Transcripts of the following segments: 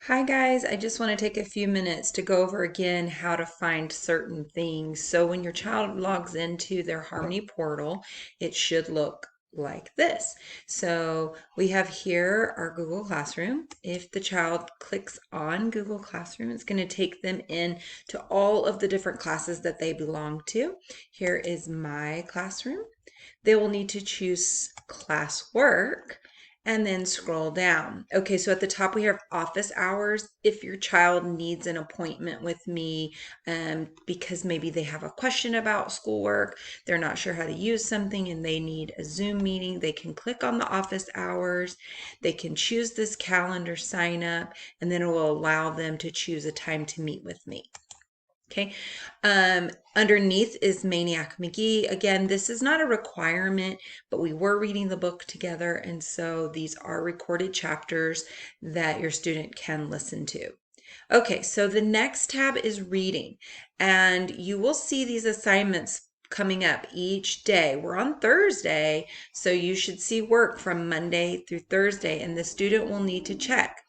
Hi guys, I just want to take a few minutes to go over again how to find certain things. So when your child logs into their Harmony portal, it should look like this. So we have here our Google Classroom. If the child clicks on Google Classroom, it's going to take them in to all of the different classes that they belong to. Here is my classroom. They will need to choose classwork and then scroll down. Okay, so at the top we have office hours. If your child needs an appointment with me because maybe they have a question about schoolwork, they're not sure how to use something and they need a Zoom meeting, they can click on the office hours. They can choose this calendar sign up and then it will allow them to choose a time to meet with me. Okay. Underneath is Maniac McGee. Again, this is not a requirement, but we were reading the book together, and so these are recorded chapters that your student can listen to. Okay, so the next tab is reading, and you will see these assignments coming up each day. We're on Thursday, so you should see work from Monday through Thursday, and the student will need to check.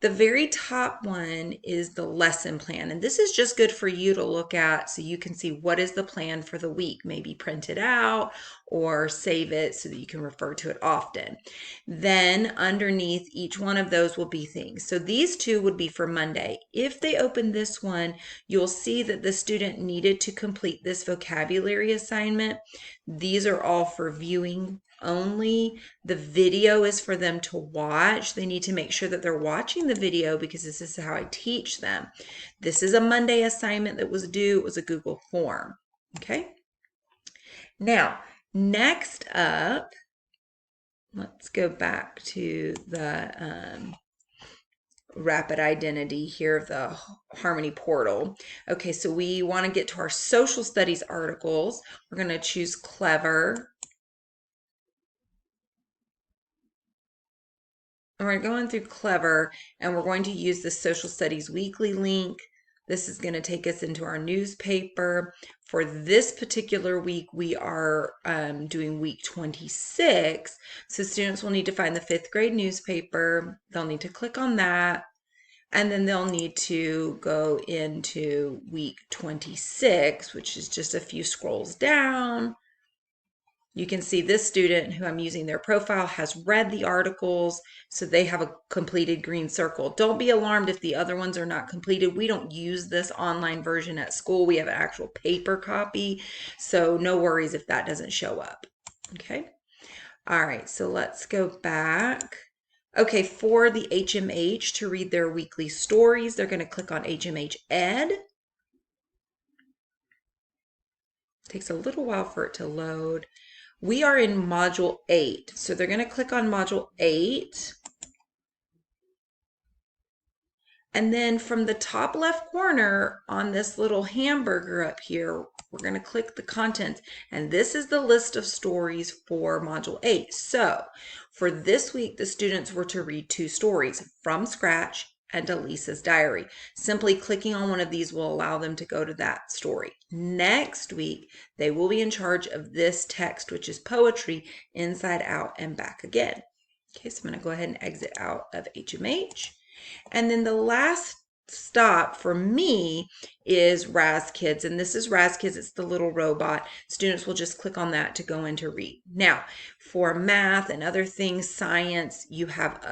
The very top one is the lesson plan, and this is just good for you to look at so you can see what is the plan for the week. Maybe print it out or save it so that you can refer to it often. Then underneath each one of those will be things. So these two would be for Monday. If they open this one, you'll see that the student needed to complete this vocabulary assignment. These are all for viewing only. The video is for them to watch. They need to make sure that they're watching the video because this is how I teach them. This is a Monday assignment that was due. It was a Google form. Okay. Now, next up, let's go back to the rapid identity here of the Harmony portal. Okay, so we want to get to our social studies articles. We're going to choose Clever. And we're going through Clever and we're going to use the Social Studies Weekly link. This is going to take us into our newspaper. For this particular week, we are doing week 26. So students will need to find the 5th grade newspaper. They'll need to click on that. And then they'll need to go into week 26, which is just a few scrolls down. You can see this student who I'm using their profile has read the articles, so they have a completed green circle. Don't be alarmed if the other ones are not completed. We don't use this online version at school. We have an actual paper copy, so no worries if that doesn't show up. Okay. All right, so let's go back. Okay, for the HMH to read their weekly stories, they're going to click on HMH Ed. It takes a little while for it to load. We are in module 8. So they're going to click on module 8. And then from the top left corner on this little hamburger up here, we're going to click the content. And this is the list of stories for module 8. So for this week, the students were to read 2 stories, From Scratch and Elisa's Diary. Simply clicking on one of these will allow them to go to that story. Next week, they will be in charge of this text, which is poetry, Inside Out and Back Again. Okay, so I'm going to go ahead and exit out of HMH. And then the last stop for me is Raz Kids, and this is Raz Kids. It's the little robot. Students will just click on that to go into read. Now, for math and other things, science, you have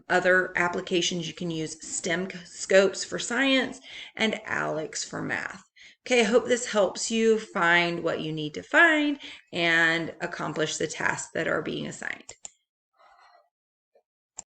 other applications you can use, STEM Scopes for science and Alex for math. Okay, I hope this helps you find what you need to find and accomplish the tasks that are being assigned.